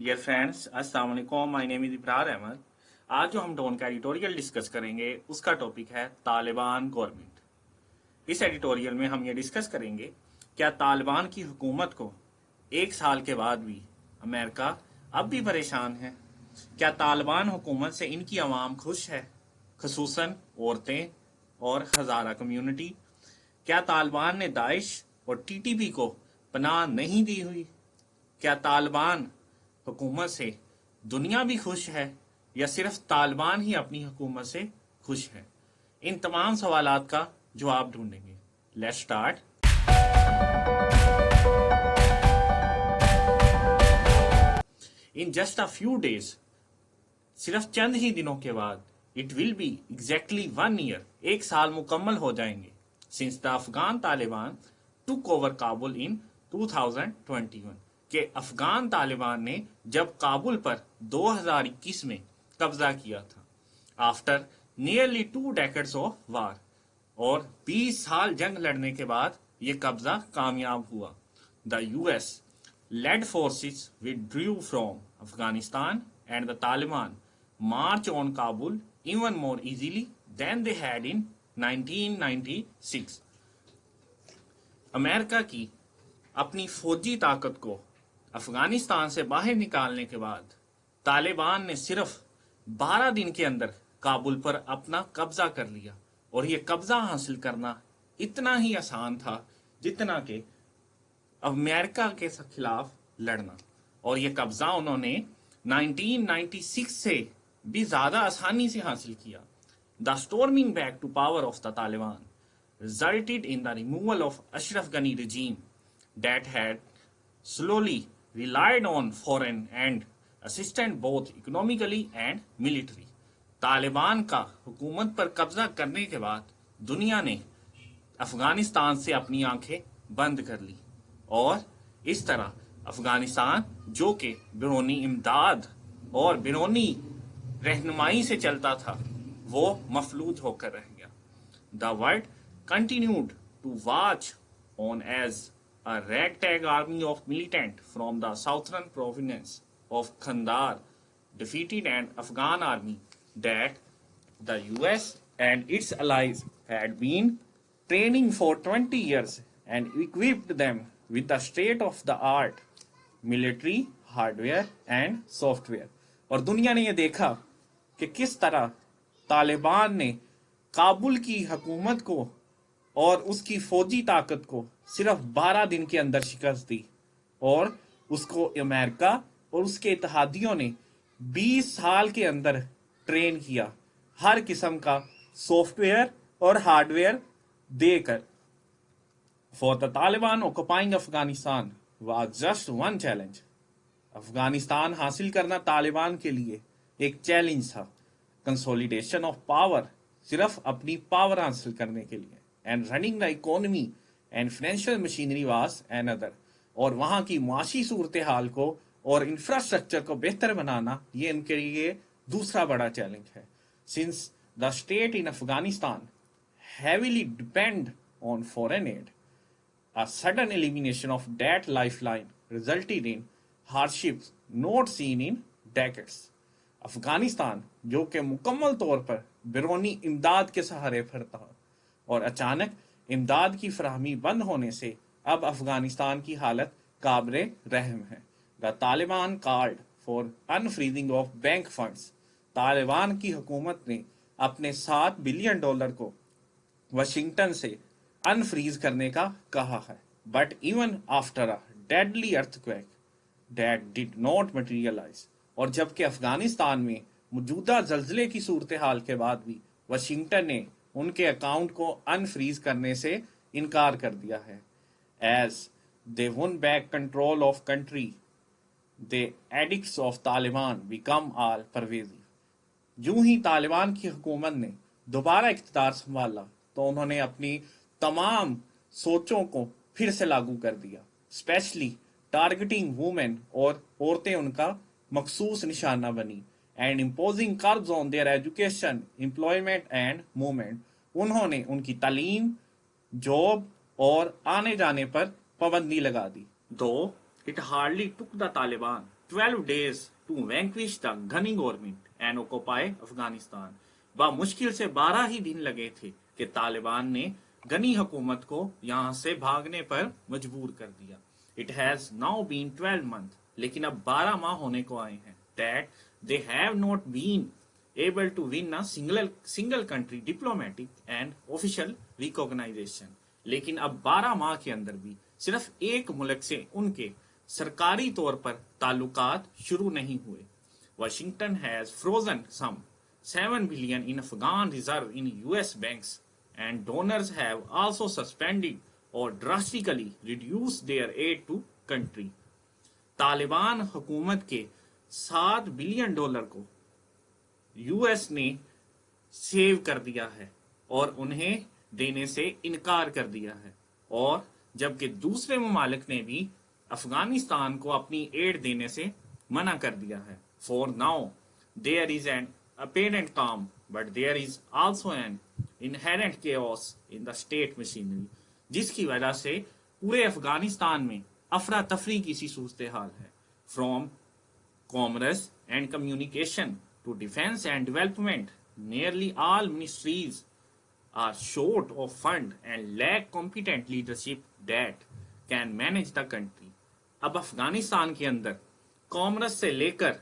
Dear friends, अस्सलाम वालेकुम। My name is Ibrar Ahmed. आज जो हम डॉन का एडिटोरियल डिस्कस करेंगे उसका टॉपिक है तालिबान गवर्नमेंट। इस एडिटोरियल में हम ये डिस्कस करेंगे क्या तालिबान की हुकूमत को एक साल के बाद भी अमेरिका अब भी परेशान है। क्या तालिबान हुकूमत से इनकी आवाम खुश है, खसूसन औरतें और हज़ारा कम्युनिटी। क्या तालिबान ने दाइश और टीटीपी को पनाह नहीं दी हुई। क्या तालिबान हुकूमत से दुनिया भी खुश है या सिर्फ तालिबान ही अपनी हुकूमत से खुश है। इन तमाम सवालात का जवाब ढूंढेंगे। Let's start. In just a few days, सिर्फ चंद ही दिनों के बाद, it will be exactly 1 year, एक साल मुकम्मल हो जाएंगे since the Afghan Taliban took over Kabul in 2021 के अफगान तालिबान ने जब काबुल पर 2021 में कब्जा किया था after nearly 2 decades of war. और 20 साल जंग लड़ने के बाद ये कब्जा कामयाब हुआ। The US led forces withdrew from Afghanistan and the Taliban marched on Kabul even more easily than they had in 1996। America की अपनी फौजी ताकत को अफगानिस्तान से बाहर निकालने के बाद तालिबान ने सिर्फ 12 दिन के अंदर काबुल पर अपना कब्जा कर लिया। और ये कब्जा हासिल करना इतना ही आसान था जितना कि अमेरिका के खिलाफ लड़ना। और ये कब्जा उन्होंने 1996 से भी ज्यादा आसानी से हासिल किया। The storming back to power of the Taliban resulted in the removal of Ashraf Ghani regime that had slowly relied on foreign and assistance both economically and military। Taliban का हुकूमत पर कब्जा करने के बाद दुनिया ने अफगानिस्तान से अपनी आंखें बंद कर ली और इस तरह अफगानिस्तान जो कि बैरूनी इमदाद और बैरूनी रहनुमाई से चलता था वो मफलूज होकर रह गया। The world continued to watch on as a ragtag army of militant from the southern province of Kandahar defeated an Afghan army that the US and its allies had been training for 20 years and equipped them with the state-of-the-art military hardware and software। और दुनिया ने यह देखा कि किस तरह तालिबान ने काबुल की हुकूमत को और उसकी फौजी ताकत को सिर्फ 12 दिन के अंदर शिकस्त दी और उसको अमेरिका और उसके इत्तेहादियों ने 20 साल के अंदर ट्रेन किया, हर किस्म का सॉफ्टवेयर और हार्डवेयर देकर। For the Taliban occupying Afghanistan was just one challenge. Afghanistan हासिल करना तालिबान के लिए एक चैलेंज था। कंसोलिडेशन ऑफ पावर, सिर्फ अपनी पावर हासिल करने के लिए। And running the economy and financial machinery was another. और वहां की माशी सूरत हाल को और इंफ्रास्ट्रक्चर को बेहतर बनाना ये इनके लिए दूसरा बड़ा चैलेंज है। Since the state in Afghanistan heavily depend on foreign aid, a sudden elimination of that lifeline resulted in hardships not seen in decades। Afghanistan जो कि मुकम्मल तौर पर बैरूनी इमदाद के सहारे पर था और अचानक इमदाद की फराहमी बंद होने से अब अफगानिस्तान की हालत काबिले रहम है। The Taliban called for unfreezing of bank funds. Taliban की हुकूमत ने अपने $7 बिलियन को वाशिंगटन से अनफ्रीज करने का कहा है। But even after a deadly earthquake that did not materialise. और जबकि अफगानिस्तान में मौजूदा जल्जले की सूरत हाल के बाद भी वाशिंगटन ने उनके अकाउंट को अनफ्रीज करने से इनकार कर दिया है। As they won back control of country, the edicts of Taliban become all pervasive. यूं ही तालिबान की हुकूमत ने दोबारा इख्तियार संभाला तो उन्होंने अपनी तमाम सोचों को फिर से लागू कर दिया, स्पेशली टारगेटिंग वुमेन, और औरतें उनका मखसूस निशाना बनी। And imposing curbs on their education, employment and movement. उन्होंने उनकी तालीम, जॉब और आने जाने पर पाबंदी लगा दी। दो it hardly took the Taliban 12 days to vanquish the gunning government and occupy Afghanistan. मुश्किल से 12 ही दिन लगे थे कि तालिबान ने गनी हुकूमत को यहां से भागने पर मजबूर कर दिया. It has now been 12 months, लेकिन अब 12 माह होने को आए हैं that they have not been able to win a single country diplomatic and official recognition. लेकिन अब 12 माह के अंदर भी सिर्फ एक मुल्क से उनके सरकारी तौर पर ताल्लुकात शुरू नहीं हुए. Washington has frozen some 7 billion in Afghan reserve in US banks, and donors have also suspended or drastically reduced their aid to country. Taliban हुकूमत के $7 बिलियन को यूएस ने सेव कर दिया है और उन्हें देने से इनकार कर दिया है, और जबकि दूसरे ममालिक ने भी अफगानिस्तान को अपनी एड देने से मना कर दिया है. For now, there is an apparent calm, but there is also an inherent chaos in the state machinery, जिसकी वजह से पूरे अफगानिस्तान में अफरा तफरी की सी सूरत हाल है. From commerce and communication to defense and development, nearly all ministries are short of fund and lack competent leadership that can manage the country. अब अफगानिस्तान के अंदर कॉमर्स से लेकर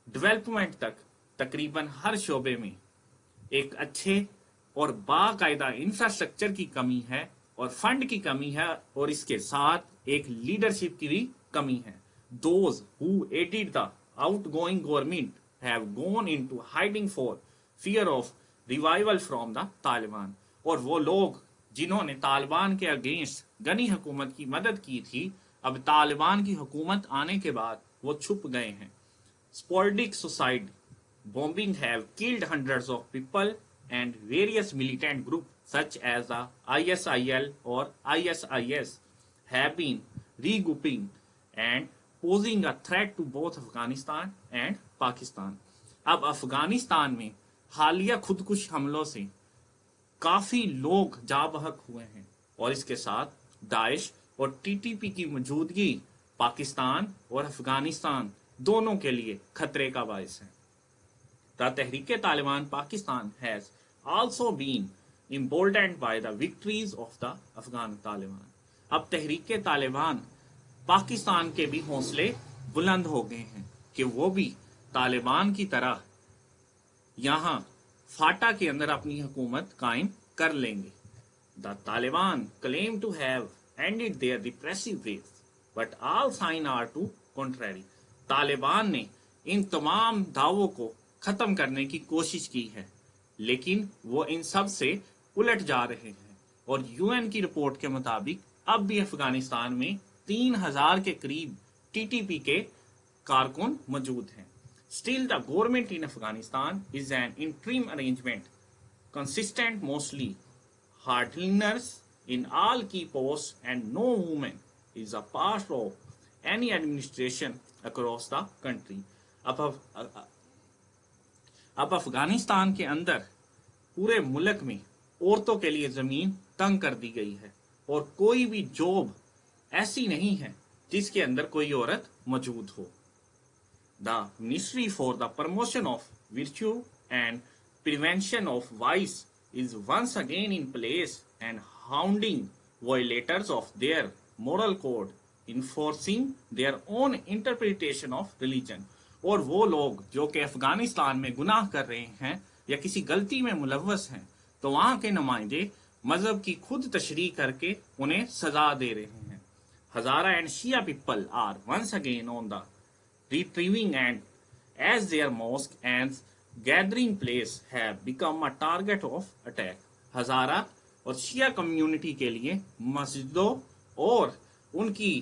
डेवलपमेंट तक तकरीबन हर शोबे में एक अच्छे और बाकायदा इंफ्रास्ट्रक्चर की कमी है और फंड की कमी है, और इसके साथ एक लीडरशिप की भी कमी है. Those who aided the outgoing government have gone into hiding for fear of revival from the Taliban. और वो लोग जिन्होंने तालिबान के अगेंस्ट गनी हुकूमत की मदद की थी, अब तालिबान की हुकूमत आने के बाद वो छुप गए हैं. Sporadic suicide bombing have killed hundreds of people, and various militant groups such as the ISIL or ISIS have been regrouping and posing a threat to both Afghanistan and Pakistan. अब अफगानिस्तान में हालिया खुदकुश हमलों से काफी लोग जा बहक हुए हैं, और इसके साथ दाइश और टीटीपी की मौजूदगी पाकिस्तान और अफगानिस्तान दोनों के लिए खतरे का बायस है. The Tehreek Taliban Pakistan has also been emboldened by the victories of the Afghan Taliban. अब तहरीक तालिबान पाकिस्तान के भी हौसले बुलंद हो गए हैं कि वो भी तालिबान की तरह यहाँ फाटा के अंदर अपनी हुकूमत कायम कर लेंगे. The Taliban claim to have ended their repressive ways, but all signs are to contrary. Taliban ने इन तमाम दावों को खत्म करने की कोशिश की है, लेकिन वो इन सब से उलट जा रहे हैं, और यूएन की रिपोर्ट के मुताबिक अब भी अफगानिस्तान में 3000 के करीब टीटीपी के कारकुन मौजूद हैं. Still, the government in Afghanistan is an interim arrangement consistent mostly hardliners in all key posts, and no movement is a part of any administration across the country. अब अफगानिस्तान के अंदर पूरे मुल्क में औरतों के लिए जमीन तंग कर दी गई है, और कोई भी जॉब ऐसी नहीं है जिसके अंदर कोई औरत मौजूद हो. The Ministry for the Promotion of Virtue and Prevention of Vice is once again in place and hounding violators of their moral code, enforcing their own interpretation of religion. और वो लोग जो कि अफगानिस्तान में गुनाह कर रहे हैं या किसी गलती में मुलव्वस हैं, तो वहाँ के नुमाइंदे मजहब की खुद तशरीह करके उन्हें सजा दे रहे हैं. Hazara and Shia people are once again on the retrieving end, as their mosque and gathering place have become a target of attack. हजारा और शिया कम्युनिटी के लिए मस्जिदों और उनकी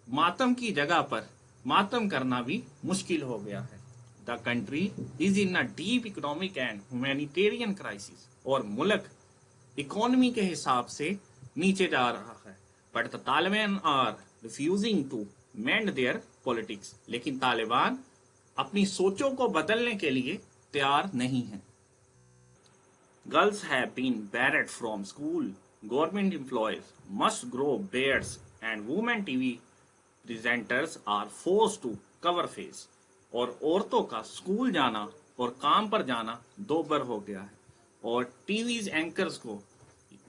मातम की जगह पर मातम करना भी मुश्किल हो गया है. The country is in a deep economic and humanitarian crisis. और मुल्क इकोनॉमी के हिसाब से नीचे जा रहा है. But the Taliban are refusing to mend their politics. लेकिन तालिबान अपनी सोचों को बदलने के लिए तैयार नहीं है. Girls have been barred from school. Government employees must grow beards, and women TV presenters are forced to cover face और औरतों का स्कूल जाना और काम पर जाना दोबर हो गया है और टीवीज एंकर्स को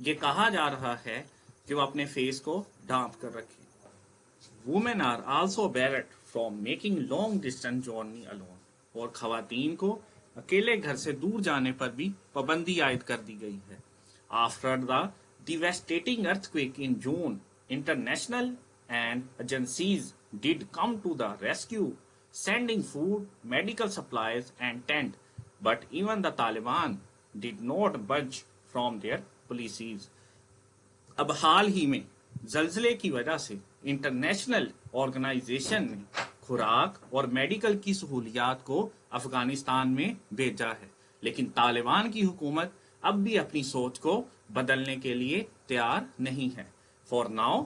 ये कहा जा रहा है कि वो अपने फेस को ढांप कर रखें। Women are also barred from making long distance journey alone और खवातीन को अकेले घर से दूर जाने पर भी पाबंदी आयद कर दी गई है। After the devastating earthquake in June, international and agencies did come to the rescue, sending food, medical supplies, and tent. But even the Taliban did not budge from their policies. अब हाल ही में जल्जले की वजह से इंटरनेशनल ऑर्गेनाइजेशन ने खुराक और medical की सहूलियात को अफगानिस्तान में भेजा है, लेकिन तालिबान की हुकूमत अब भी अपनी सोच को बदलने के लिए तैयार नहीं है। फॉर नाउ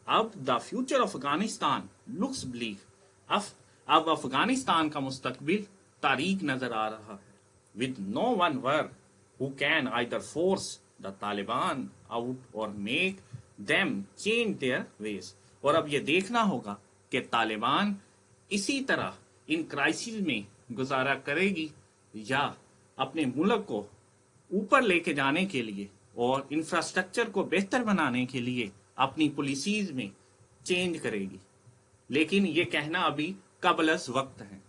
अब the future of Afghanistan looks bleak. अब अफगानिस्तान का मुस्तकबिल तारीक नजर आ रहा है, with no one were who can either force the Taliban out और make them change their ways. और अब ये देखना होगा कि तालिबान इसी तरह इन क्राइसिस में गुजारा करेगी या अपने मुल्क को ऊपर लेके जाने के लिए और इंफ्रास्ट्रक्चर को बेहतर बनाने के लिए अपनी पॉलिसीज में चेंज करेगी। लेकिन ये कहना अभी कबल अज़ वक्त है।